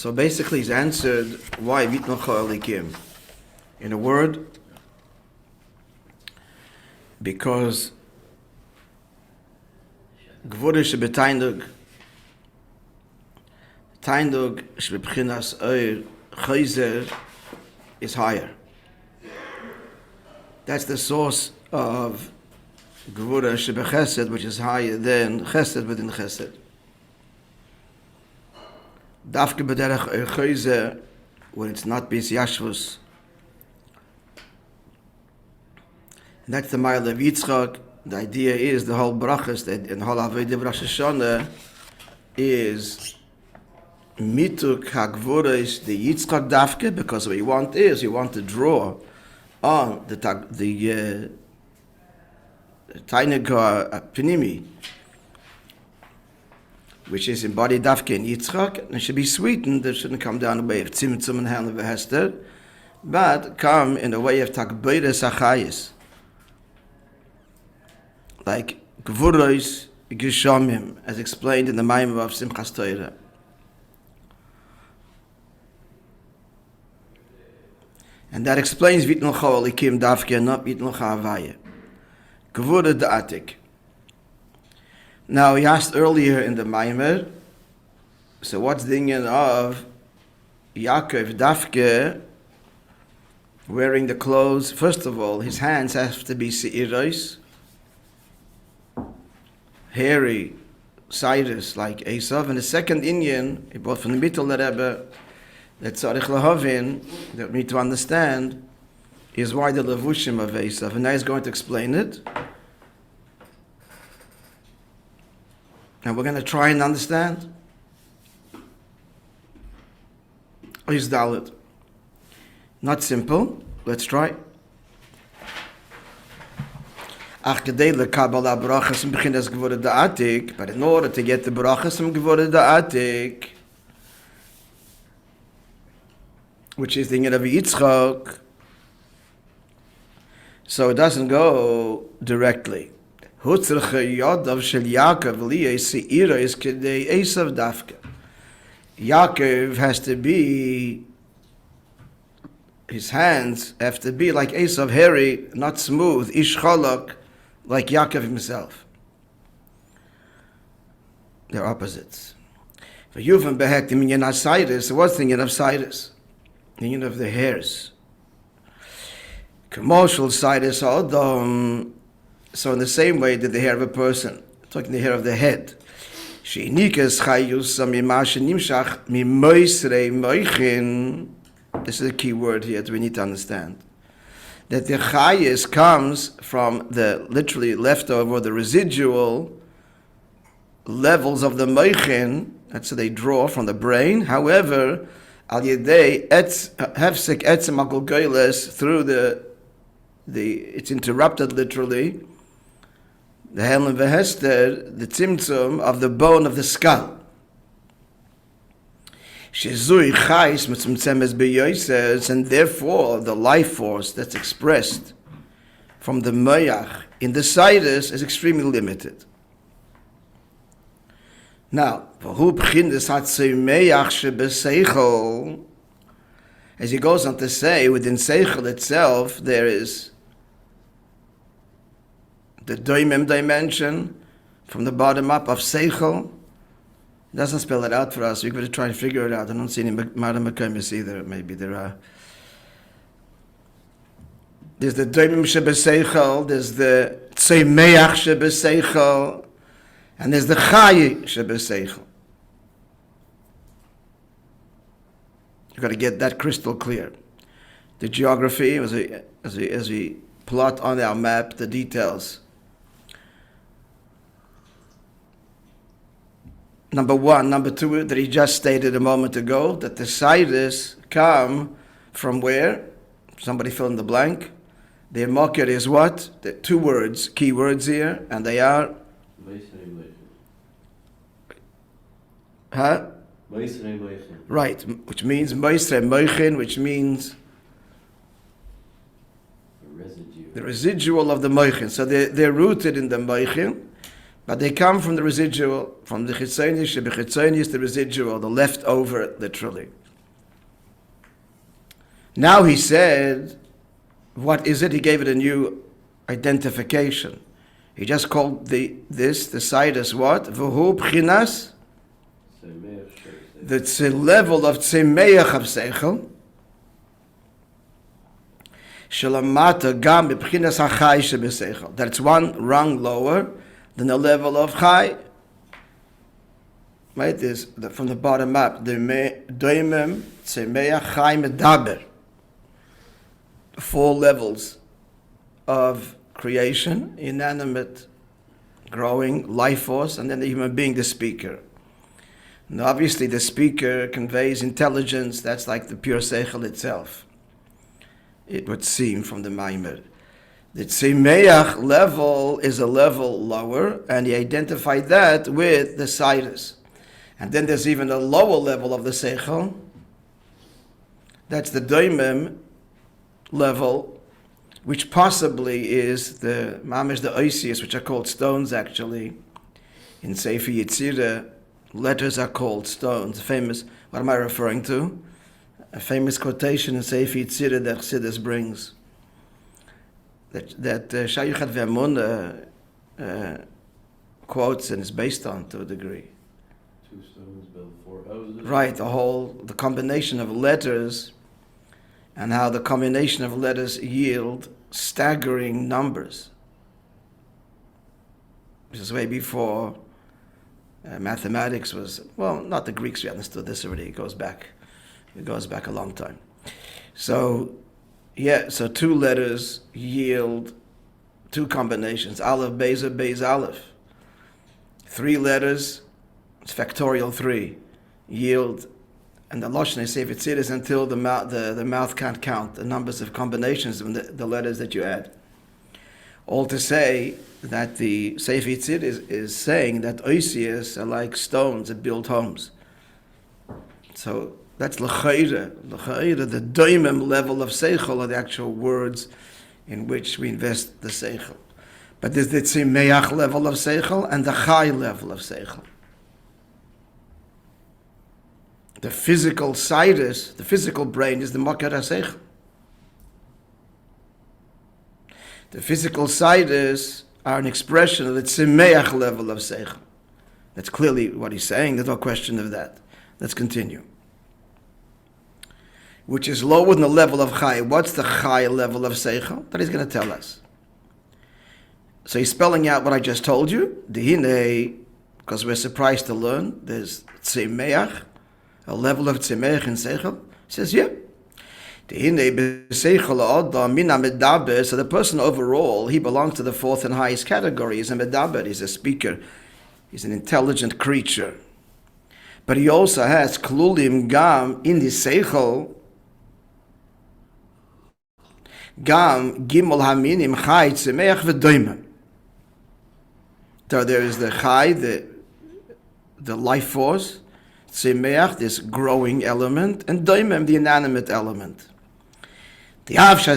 So basically he's answered why Vitnocha Elikim. In a word, because Gvura shebetaindug Taindug shebebchinas oir chayzer is higher. That's the source of Gvura shebechesed, which is higher than chesed within chesed. Dafke b'derech oir chayzer, when it's not bis yashvus. And that's the mile of Yitzchak. The idea is the whole brachas and the whole avodah of Rosh Hashanah is mituk hagvura is the Yitzchak dafke, because what you want is you want to draw on the tainega pnimi, which is embodied dafke in Yitzchak, and it should be sweetened. It shouldn't come down the way of tzimtzum and hand of a hester, but come in the way of takbeiras achayis, like gvuros geshamim, as explained in the Maamar of Simchas Torah. And that explains Vitnocha Elikim Dafke, not Vitnocha Havaya. Gvura Da'atik. Now, he asked earlier in the Maamar, so what's the inyan of Yaakov Dafke wearing the clothes? First of all, his hands have to be seiros, hairy, cyrus like Esav. And the second inyan, he brought from the Mittel Rebbe, that tzarich lahavin, that we need to understand, is why the levushim of Esav. And now he's going to explain it. And we're going to try and understand. Is Dalit. Not simple. Let's try. But in order to get the brachas from Gvura Da'atik, which is the inyan of Yitzchak, so it doesn't go directly. Yaakov has to be, his hands have to be like Esav, hairy, not smooth, ish chalak, like Yaakov himself. They're opposites. For Yuvan behek the minyan of Cyrus, what's the minyan of Cyrus? The minyan of the hairs. Commercial Cyrus Adam. So in the same way that the hair of a person, talking the hair of the head. Sheinikas chayus mimash nimshach mimoisrei moichin. This is a key word here that we need to understand. That the chayus comes from the literally leftover, the residual levels of the moichin. That's what they draw from the brain. However, al yedei hefsek etzem agolgoyles, through the it's interrupted literally. The Helen Vehester, the tzimtzum of the bone of the skull. Shezui chais mitzumtzemes beyoses, and therefore the life force that's expressed from the moyach in the cyrus is extremely limited. Now, as he goes on to say, within seichel itself there is the doimim dimension from the bottom up of seichel. Doesn't spell it out for us. We're going to try and figure it out. I don't see any Mara Mekaymis either. Maybe there are. There's the doimim shebeseichel, there's the tzeimeach shebeseichel, and there's the chayi shebeseichel. You've got to get that crystal clear. The geography, as we plot on our map, the details. Number one. Number two, that he just stated a moment ago, that the cyrus come from where? Somebody fill in the blank. Their mocker is what? The two words, key words here, and they are? Huh? Right, which means Moishe Moichin, which means the residual of the Moichin. So they're rooted in the Moichin, But they come from the residual, from the chitzonius, shebechitzonius, the residual, the leftover, literally. Now he said, what is it? He gave it a new identification. He just called the sidus what? V'hu b'chinas? The level of tzemeach of seichel. Shalamata gam b'chinas hachai shebeseichel. That's one rung lower than the level of chai. Right? This from the bottom up. Doimem tzemeach chai medaber. 4 levels of creation, inanimate, growing, life force, and then the human being, the speaker. Now, obviously, the speaker conveys intelligence. That's like the pure seichel itself. It would seem from the Maimer. The tzemeach level is a level lower, and he identified that with the sidus. And then there's even a lower level of the seichel. That's the doimem level, which possibly is the mamish, the oisius, which are called stones actually. In Sefer Yetzirah, letters are called stones. Famous, what am I referring to? A famous quotation in Sefer Yetzirah that Chassidus brings. That Shayuchat Ve'amun quotes and is based on to a degree. 2 stones build 4 houses. Right, the combination of letters, and how the combination of letters yield staggering numbers. This is way before mathematics was, well, not the Greeks, we understood this already. It goes back a long time. So 2 letters yield 2 combinations. Aleph, Beis, Beis, Aleph. 3 letters, it's factorial 3, yield. And the Lashon Sefer Yetzirah is until the mouth can't count the numbers of combinations of the letters that you add. All to say that the Sefer Yetzirah is saying that oisius are like stones that build homes. So that's l'chayra, the doimem level of seichel are the actual words in which we invest the seichel. But there's the tzemeach level of seichel and the chai level of seichel. The physical sidus, the physical brain, is the makar ha-seichel. The physical sidus are an expression of the tzemeach level of seichel. That's clearly what he's saying. There's no question of that. Let's continue. Which is lower than the level of chai. What's the chai level of seichel? That he's going to tell us. So he's spelling out what I just told you. Dihine, because we're surprised to learn, there's tzemeach, a level of tzemeach in seichel. He says, yeah. So the person overall, he belongs to the 4th and highest category. He's a medaber, he's a speaker, he's an intelligent creature. But he also has klulim gam in the seichel, gam gimel haminim chai tzemeach v'doimem. So there is the chai, the life force, tzemeach, this growing element, and doimem, the inanimate element. Now, he's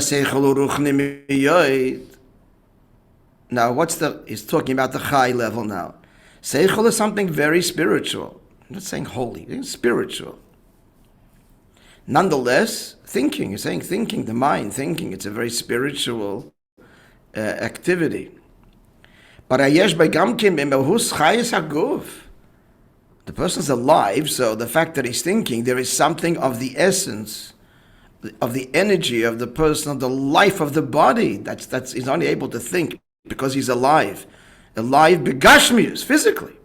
talking about the chai level now. Seichel is something very spiritual. I'm not saying holy, it's spiritual. Nonetheless, thinking, he's saying thinking, the mind, thinking, it's a very spiritual activity. But the person's alive, so the fact that he's thinking, there is something of the essence, of the energy of the person, of the life of the body. That's he's only able to think because he's alive. Alive begashmius, physically.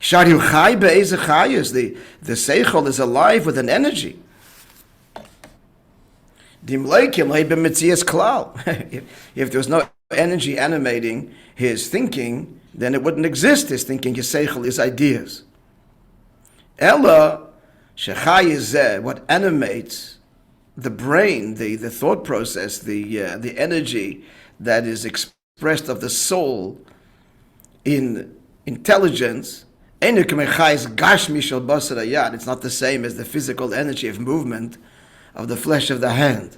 Shariu chai be'eze chayus, the seichel is alive with an energy. If there was no energy animating his thinking, then it wouldn't exist, his thinking, his seichel, his ideas. Ella, shechai is what animates the brain, the thought process, the energy that is expressed of the soul in intelligence. It's not the same as the physical energy of movement of the flesh of the hand.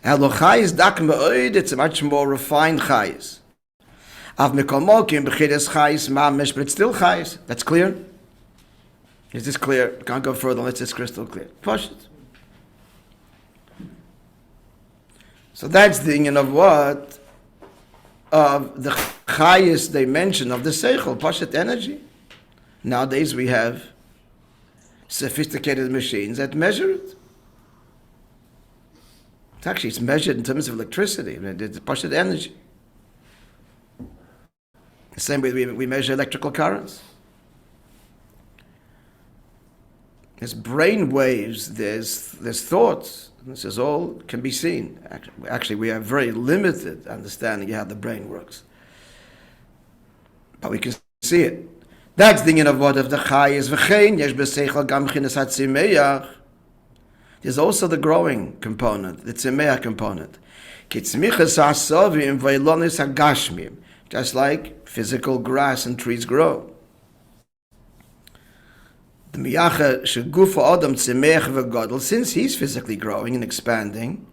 It's a much more refined chayis. Av mikol mokim b'chidas chayis mamish, but it's still chayis. That's clear? Is this clear? Can't go further unless it's crystal clear. Push it. So that's the union of what? Of the highest dimension of the seichel, pashat energy. Nowadays we have sophisticated machines that measure it. It's measured in terms of electricity. It's pashat energy. The same way we measure electrical currents. There's brain waves, there's thoughts. This is all can be seen. Actually, we have very limited understanding of how the brain works. But we can see it. That's the union of what of the chayis v'chein yesh b'seichel gam chinas hatzimeach. There's also the growing component, the tzimeach component. Kitzmichas ha'asovim v'eilonis ha'gashmim. Just like physical grass and trees grow. The miyacha shegufo adam tzimeach v'godel, since he's physically growing and expanding.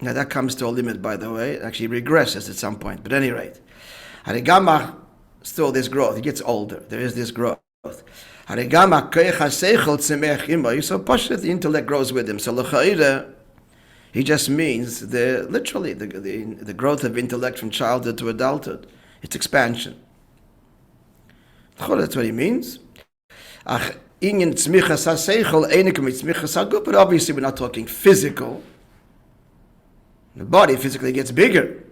Now that comes to a limit, by the way. It actually regresses at some point. But at any rate, harigamach, still this growth. He gets older. There is this growth. Harigamach koyach haseichel tzimeach imo. So pashut, the intellect grows with him. So l'cha'ira, he just means literally the growth of intellect from childhood to adulthood. It's expansion. That's what he means. But obviously we're not talking physical. The body physically gets bigger.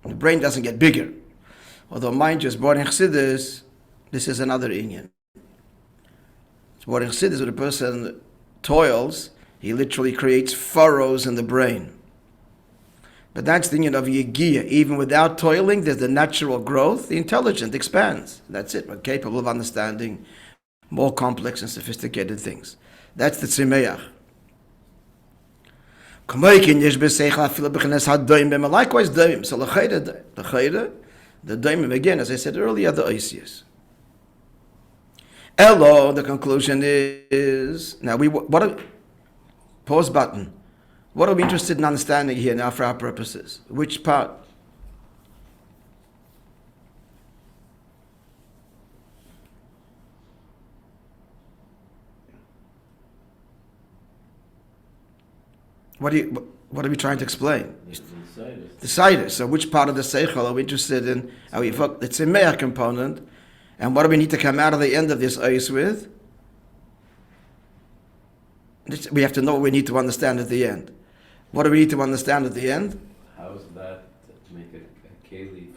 The brain doesn't get bigger. Although mind just born in Chassidus, this is another inyan. It's born in Chassidus when a person toils, he literally creates furrows in the brain. But that's the union of Yegiya. Even without toiling, there's the natural growth. The intelligence expands. That's it. We're capable of understanding more complex and sophisticated things. That's the tzimeach. Likewise, doim. So the doim, again, as I said earlier, the oisius. Elo, the conclusion is, now pause button. What are we interested in understanding here now for our purposes? Which part? What are we trying to explain? The sidus. So which part of the seichel are we interested in? The tzimeach component. And what do we need to come out of the end of this ois with? We have to know what we need to understand at the end. What do we need to understand at the end? How is that to make a keli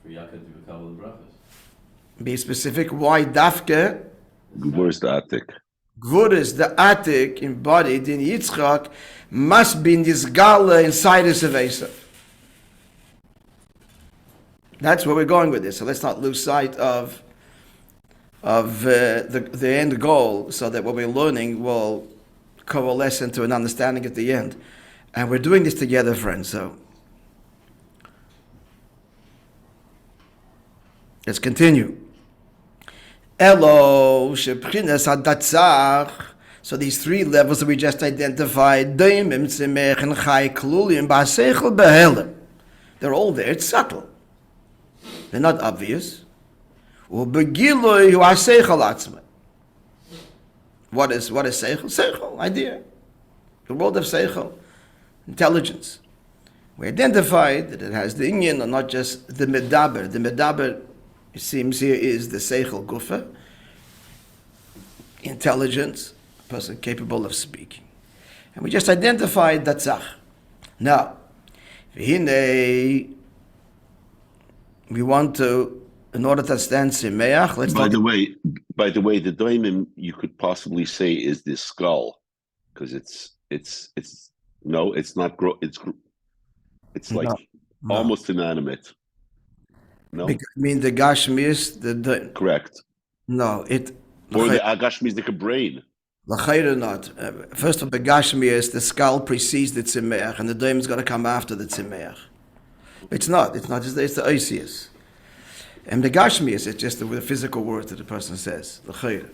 for Yaakov to become the brachas? Be specific. Why dafke? Gvur is the attic. Gvur is the attic embodied in Yitzchak must be in this gala inside the Sevesa. That's where we're going with this. So let's not lose sight of the end goal, so that what we're learning will coalesce into an understanding at the end. And we're doing this together, friends, so let's continue. Elo shebchinas hadatzach. So these three levels that we just identified, daimim tzimech and chai klulim ba'aseichel behelim. They're all there. It's subtle. They're not obvious. Ubegiloi hu aseichel atzmai. What is seichel? Seichel, idea. The world of seichel. Intelligence. We identified that it has the inyan, and not just the medaber. The medaber, it seems here, is the seichel gufa, intelligence, a person capable of speaking. And we just identified datzach. Now, we want to, in order to understand simeach, let's By the way, the doimim you could possibly say is this skull, because it's no, it's not. It's like no. Almost inanimate. No, I mean the gashmis, the correct. No, it. Or the agashmi is like a brain. L'chayr not. First of all, the gashmis, the skull precedes the tzimeach, and the doim is going to come after the tzimeach. It's not. It's not. It's the oisius. And the gashmis, it's just the physical word that the person says. L'chayr.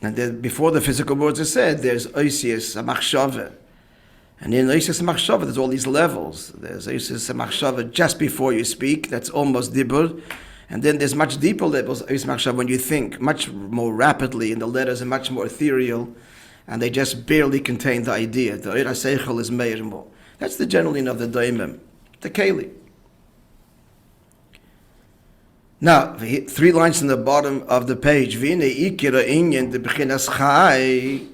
And then before the physical words are said, there's oisius, a machshava. And in Oisis Machshava, there's all these levels. There's Oisis Machshava just before you speak, that's almost dibur. And then there's much deeper levels, Oisis Machshava, when you think much more rapidly, and the letters are much more ethereal, and they just barely contain the idea. The Oira Seichel is meir more. That's the general of the Daimim, the Keli. Now, 3 lines in the bottom of the page. Vine ikira inyan de bechinas chai.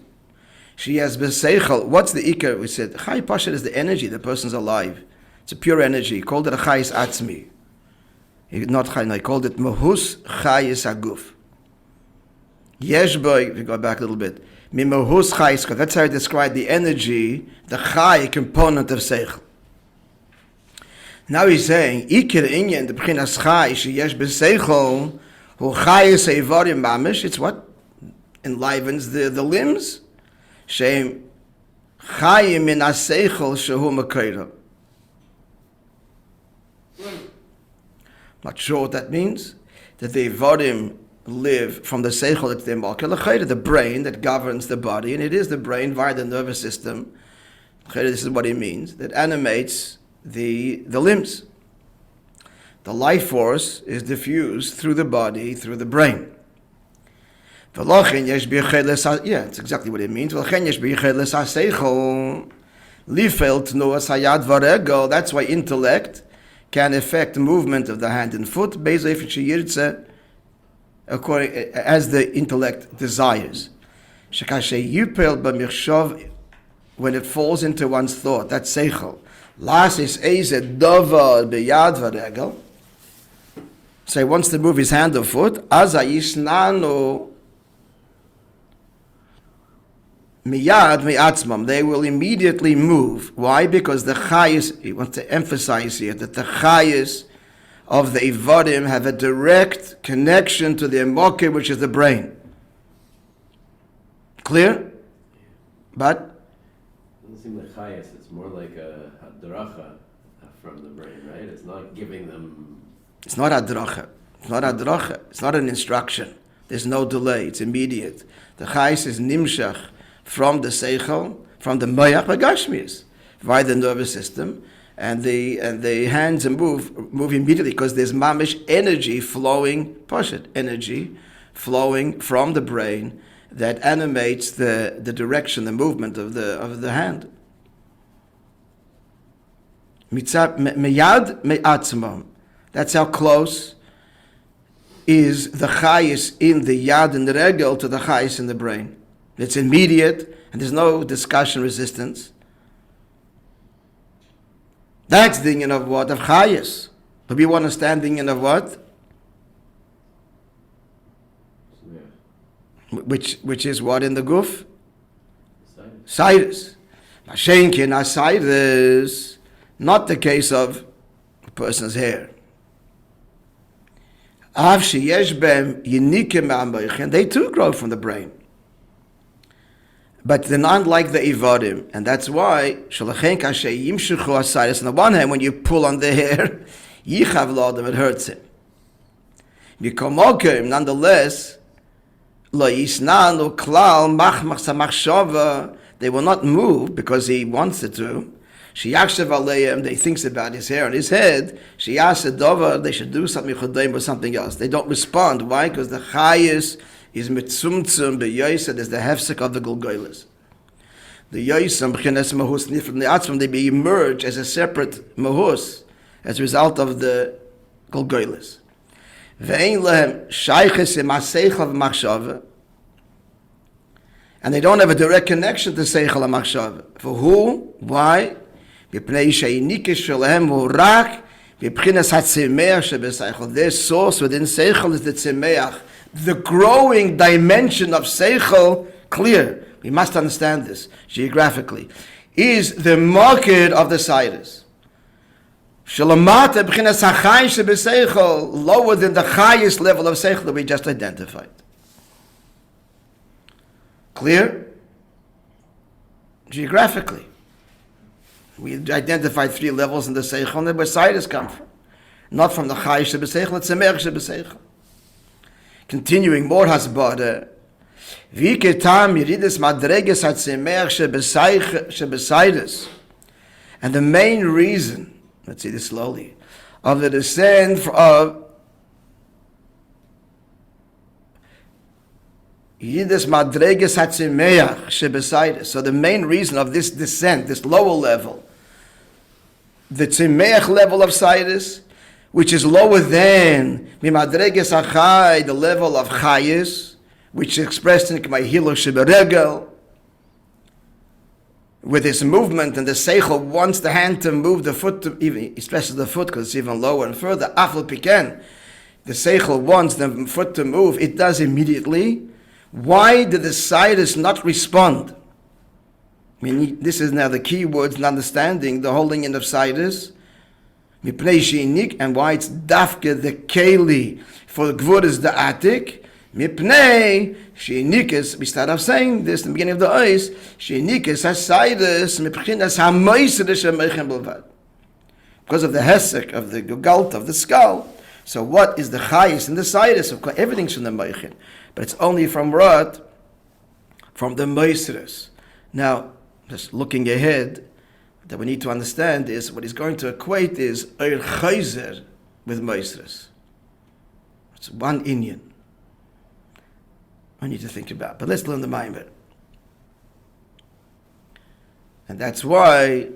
She has beseichel. What's the ikar? We said chai pashat is the energy. The person's alive. It's a pure energy. He called it a chayis atzmi. Not chai. No, he called it mahus chayis aguf. Yesh boy. We go back a little bit. Mimahus chayis. That's how he described the energy, the chai component of seichel. Now he's saying ikir inyan the bechinas chai sheyesh beseichel hu chayis eivarim mamish. It's what enlivens the limbs. Shem chayim min aseichel shehu makayra. Not sure what that means. That the eivarim live from the seichel, it's the makayra, the brain that governs the body, and it is the brain via the nervous system. This is what it means. That animates the limbs. The life force is diffused through the body, through the brain. Yeah, it's exactly what it means. That's why intellect can affect movement of the hand and foot according as the intellect desires. When it falls into one's thought, that's seichel. So he wants to move his hand or foot. Miyad mi'atzmam, they will immediately move. Why? Because the chayis, he wants to emphasize here that the chayis of the ivarim have a direct connection to the emoke, which is the brain. Clear? But? It doesn't seem like chayis, it's more like a hadracha from the brain, right? It's not giving them... It's not hadracha. It's not hadracha. It's not an instruction. There's no delay. It's immediate. The chayis is nimshach from the seichel, from the moyach bagashmius, via the nervous system, and the hands move immediately because there's mamish energy flowing, pashat energy flowing from the brain that animates the direction, the movement of the hand. Miyad me'atzmam. That's how close is the chayis in the yad and the regel to the chayis in the brain. It's immediate, and there's no discussion resistance. That's the inyan of what? Of chayis. But we want to stand the inyan of what? Yeah. Which is what in the guf? Cyrus. Mashenkin asyrus. Not the case of a person's hair. Av sheyesh bem yinikim ma'amoichin. They too grow from the brain. But they're not like the ivarim, and that's why shalachenk asher yimshuchu asayis. On the one hand, when you pull on the hair, yichav l'adam, it hurts him. B'komokim, nonetheless, lo yisnanu klal machmach samachshava. They will not move because he wants it to. Sheyakshav aleim, they thinks about his hair and his head. Sheyasa dover, they should do something chodeim or something else. They don't respond. Why? Because the chayis is mitzumtzum beyoysa. There's the hefsek of the gulgoyles. The yoysam b'chines mahus nifrim ne'atzvam, they be emerge as a separate mahus as a result of the gulgoyles. Ve'ein lehem shayches emaseichel v'machshava, and they don't have a direct connection to seichel and machshava. For who? Why? B'pnei she'inikish shelehem u'rak b'pchines hatzimeach shebeseichel. Their source within seichel is the tzimeach, the growing dimension of seichel. Clear. We must understand this geographically. Is the market of the Cyrus. Shalamata b'chinas hachayis shebeseichel, lower than the highest level of seichel that we just identified. Clear? Geographically. We identified 3 levels in the seichel, and where Cyrus come from. Not from the chayis shebeseichel, it's tzimeach shebeseichel. Continuing more hasbara. V'iketam yirides madreges hatzimeach shebesayres. And the main reason, let's see this slowly, of the descent of Yidas Madreges Hatzimeach Shebesidus. So the main reason of this descent, this lower level, the Tzimeach level of Sidus, which is lower than Mimadreges Achai, the level of Chayis, which is expressed in K'may Hilo Sheberegel, with this movement, and the Seichel wants the hand to move, the foot to, even especially the foot because it's even lower and further. Afal Piken, the Seichel wants the foot to move, it does immediately. Why did the Sidus not respond? I mean, this is now the key words in understanding the holding in of Sidus. Mipnei She'inik, and why it's Dafke the Keli for the Gvuras the Atik. Mipnei She'inikas, we start off saying this in the beginning of the Ois, She'inikas HaSidus Mipchinas HaMoisedish HaMeichem Belvad. Because of the Hesek, of the Gugalt, of the skull. So what is the Chayis and the Sidus? Of course, everything's from the Meichin. But it's only from what? From the Moisres. Now, just looking ahead, that we need to understand is what he's going to equate is Eir Chayzer with Moisres. It's one Inyan. I need to think about. But let's learn the Maimer. And that's why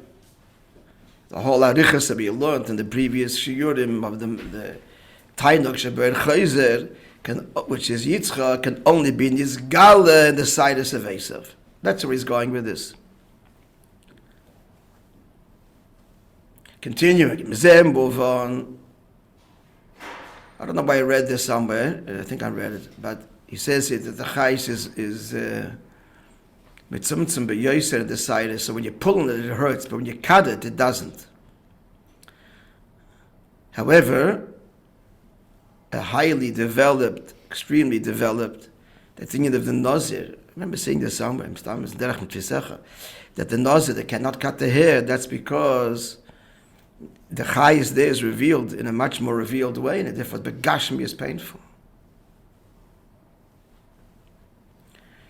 the whole Arichas that we learned in the previous Shiurim of the Tainok Sheber Chayzer, which is Yitzchak, can only be in this Gala and the Sidus of Esav. That's where he's going with this. Continuing, move on. I don't know why I read this somewhere. I think I read it, but he says here that the chayis is mitzumtzum beyoser in the Sidus. So when you're pulling it, it hurts, but when you cut it, it doesn't. However, a highly developed, extremely developed, the thing of the Nazir. I remember seeing this somewhere, that the Nazir, they cannot cut the hair. That's because the Chayis there is revealed in a much more revealed way, and therefore the Gashmi is painful.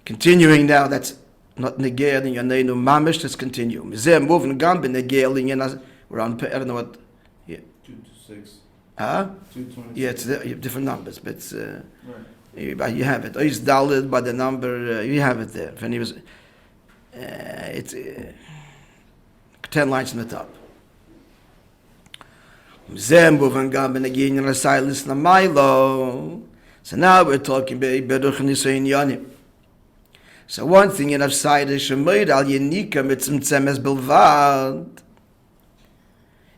Continuing now, that's not Negeil in Yaneinu Mamish, let's continue. Mizeh moving Gambi Negeil in Yanaz, we're on, I don't know what, yeah. 2 to 6. Huh? 226. Yeah, it's different numbers, but right. You have it. Ois Dalid by the number, you have it there. When he was, it's 10 lines from the top. So now we're talking about Beruch Nisayin Yanim. So one thing in Afside is Shemoid al Yenika mitzim tzemes bilvad.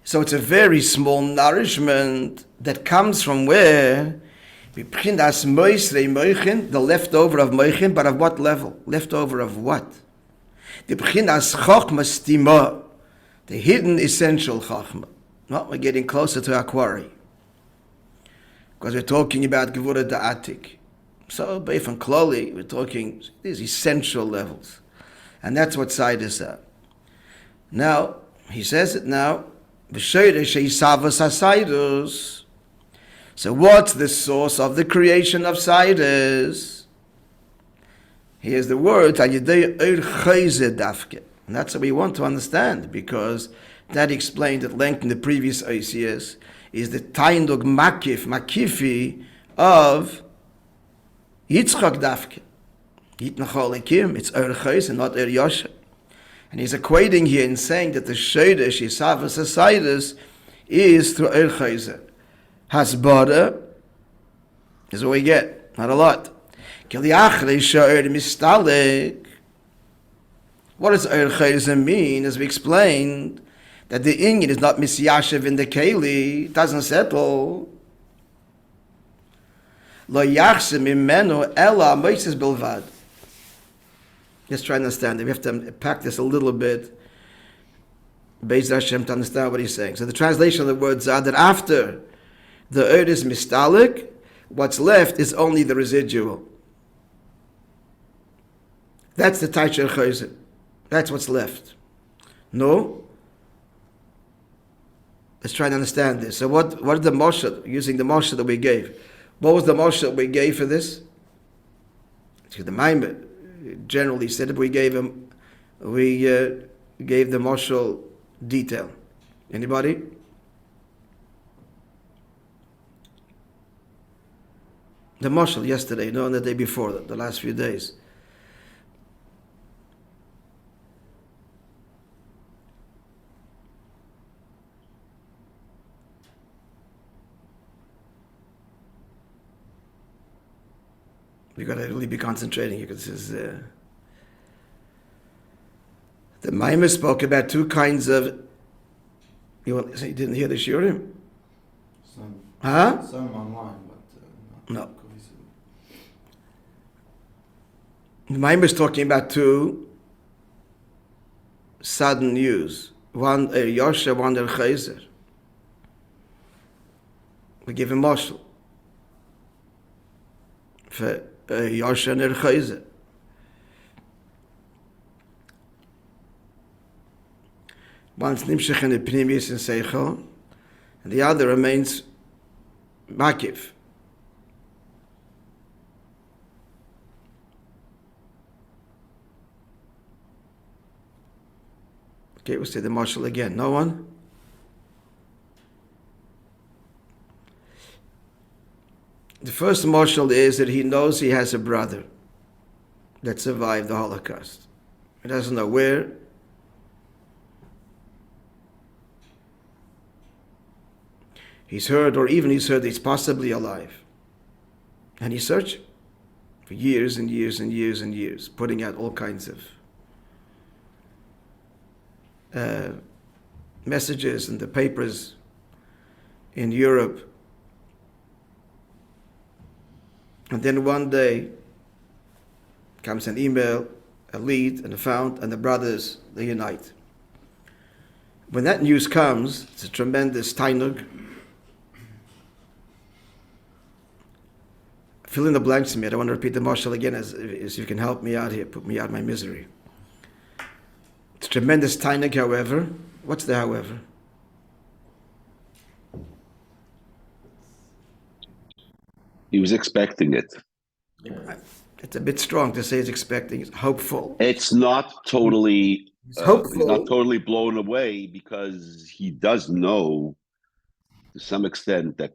So it's a very small nourishment that comes from where? The leftover of Moichin, but of what level? Leftover of what? The hidden essential Chachma. Well, we're getting closer to our quarry. Because we're talking about Gevurah Da'atik. So, Beifan Kloli, we're talking these essential levels. And that's what Sidus are. Now, he says it now, so what's the source of the creation of Sidus? Here's the word, and that's what we want to understand, because that explained at length in the previous ICS, is the Taindog Makifi of Yitzchak Dafke. Yitnacholikim, it's Chayz and not Yosha. And he's equating here in saying that the Shodesh Yisavas Asidus is through Chayz. Hasbara is what we get, not a lot. What does Chayz mean? As we explained, that the Inyan is not misyashiv in the Keli, it doesn't settle. Lo yachsim imenu ela moises bilvad. Let's try to understand it. We have to pack this a little bit, Beis Hashem, to understand what he's saying. So the translation of the words are that after the earth is mistalik, what's left is only the residual. That's the Taicher Chayzin. That's what's left. No? Let's try to understand this. So what is the Moshe, using the Moshe that we gave? What was the Moshe that we gave for this? The Maimer generally said that we gave the Moshe detail. Anybody? The mashal yesterday, no, and the day before, the last few days. We got to really be concentrating because this is, the Maimon spoke about two kinds of. You didn't hear the shiurim? Some, Huh? some online, but No. not cohesive. The Maimon is talking about two sudden news. One Yosha, one Chayzer. We give him mashal for Yosha and Chayzer. One's nimshach in the pnimius and seichel, and the other remains makif. Okay, we'll say the mashal again. No one? The first mashal is that he knows he has a brother that survived the Holocaust. He doesn't know where. He's heard he's possibly alive. And he's searching for years and years and years and years, putting out all kinds of messages in the papers in Europe. And then one day comes an email, a lead, and a found, and the brothers, they unite. When that news comes, it's a tremendous tainug. Fill in the blanks to me. I don't want to repeat the mashal again as you can help me out here, put me out of my misery. It's tremendous tainug, however. What's the however? He was expecting it. Yeah. It's a bit strong to say he's expecting. It's hopeful. It's not totally. Hopeful. He's not totally blown away because he does know, to some extent, that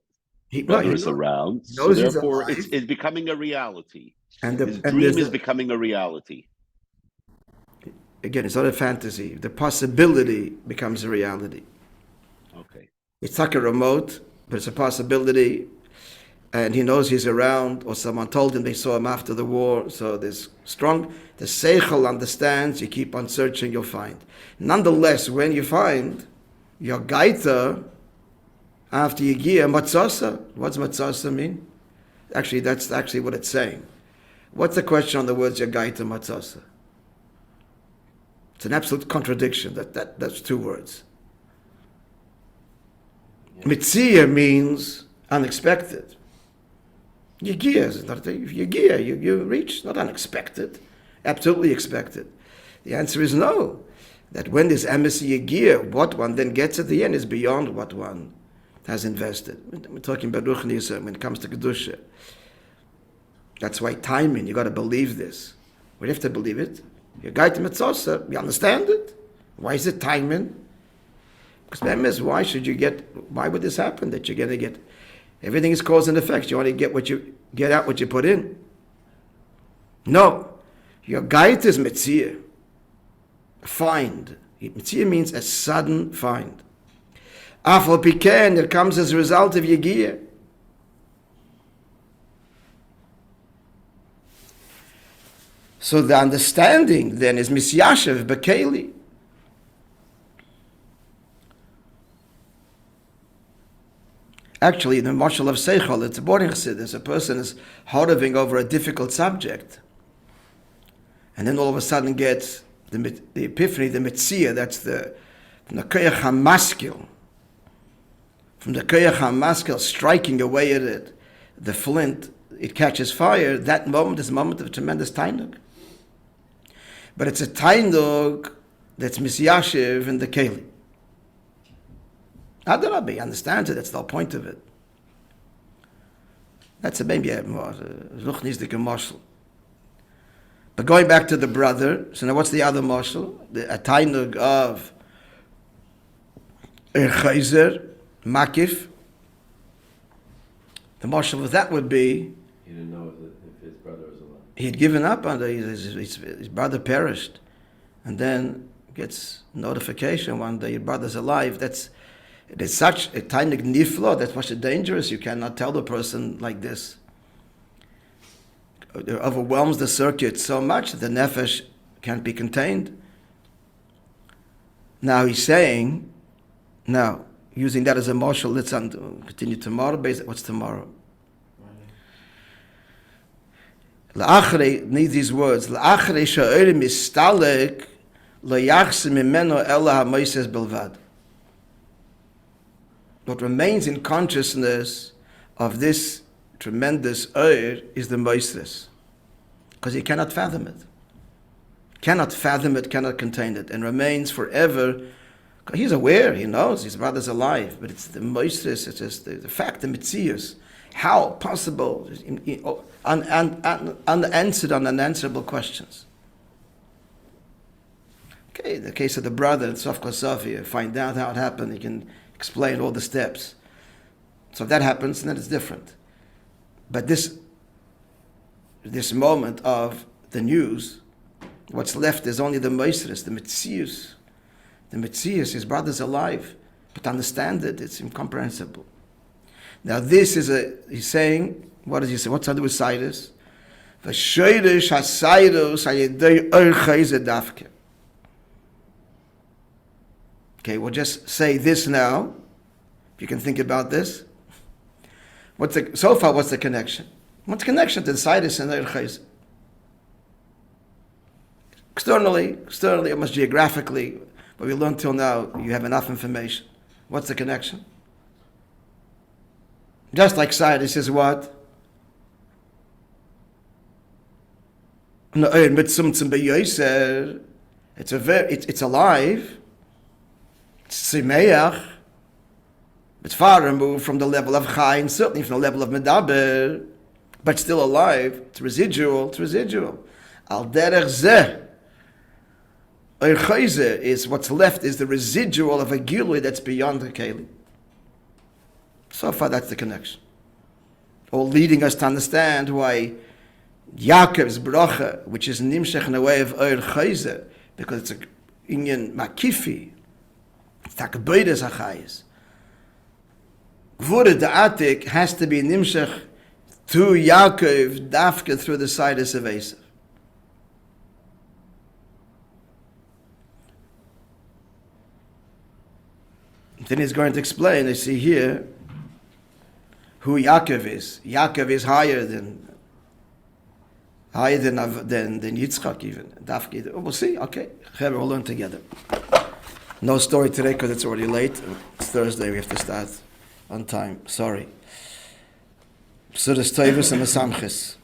brother is around. So therefore, it's becoming a reality. His dream is becoming a reality. Again, it's not a fantasy. The possibility becomes a reality. Okay. It's like a remote, but it's a possibility. And he knows he's around, or someone told him they saw him after the war. So there's strong, the seichel understands, you keep on searching, you'll find. Nonetheless, when you find your gaita, after Yigia, matzasa. What's matzasa mean? Actually, that's actually what it's saying. What's the question on the words Yagaita matzasa? It's an absolute contradiction. That's two words. Yeah. Mitzia means unexpected. Yigia is not Yigia. You reach, not unexpected, absolutely expected. The answer is no. That when this emissary Yigia, what one then gets at the end is beyond what one has invested. We're talking about Ruchnis when it comes to Kedusha. That's why timing, you got to believe this. We have to believe it. Your guide to Mitzvah, you understand it? Why is it timing? Because why would this happen? That you're going to get, everything is cause and effect. You want to get out what you put in. No. Your guide is Mitzvah. Find. Mitzvah means a sudden find. Afal Piken, it comes as a result of Yegiya. So the understanding then is Misyashev Bekeli. Actually, in the Mashal of Seichel, it's a boring chassidus. A person is harrowing over a difficult subject, and then all of a sudden gets the epiphany, the Metzia, that's from the Koyach HaMaskil. From the Koyach HaMaskil striking away at it, the flint, it catches fire. That moment is a moment of tremendous tainug. But it's a tainug that's misyashiv in the keli. Rabbi understands it, that's the whole point of it. That's maybe a ruchnisdik marshal. But going back to the brother, so now what's the other marshal? A tainug of Chayzer, Makif. The marshal of that would be, he didn't know if his brother was alive. he had given up on his brother perished, and then gets notification one day your brother's alive. It is such a tiny niflo, that's much dangerous. You cannot tell the person like this. It overwhelms the circuit so much that the nefesh can't be contained. Now he's saying, now using that as a marshal, let's continue tomorrow. What's tomorrow? La'achrei, need these words. La'achrei sha'orim mistalek lo'yachsim imeno ela ha'moises belvad. What remains in consciousness of this tremendous oir is the moisres. Because he cannot fathom it. Cannot fathom it, cannot contain it, and remains forever. He's aware, he knows his brother's alive, but it's the moisres, it's just the fact, the mitzias. How possible? Unanswered, unanswerable questions. Okay, in the case of the brother in Sof Kosof, you find out how it happened, you can explain all the steps. So if that happens, then it's different. But this moment of the news, what's left is only the moisres, the mitzias. The mitzias, his brother's alive, but to understand it, it's incomprehensible. Now this is he's saying, what does he say? What's to do with Cyrus? V'shoyrish ha'sayrus ha'yedei orchei dafke. Okay, we'll just say this now. If you can think about this. So far, what's the connection? What's the connection to the Cyrus and the orchei? Externally, almost geographically, but we learned till now, you have enough information. What's the connection? Just like Cyrus is what? It's alive. It's simeach. It's far removed from the level of chai, and certainly from the level of medaber, but still alive. It's residual. Al derech zeh. Is what's left is the residual of a gilui that's beyond the keli. So far, that's the connection. All leading us to understand why Yaakov's bracha, which is nimshech in a way of Oir Chayzer, because it's a inyan makifi, it's takbeides hachayis. Gvura da'atik has to be nimshech to Yaakov dafka through the sidus of Esav. Then he's going to explain, I see here, who Yaakov is. Yaakov is higher than Yitzchak even. We'll see. Okay, we'll learn together. No story today because it's already late. It's Thursday. We have to start on time. Sorry. Psuras Tovus and Mesamches.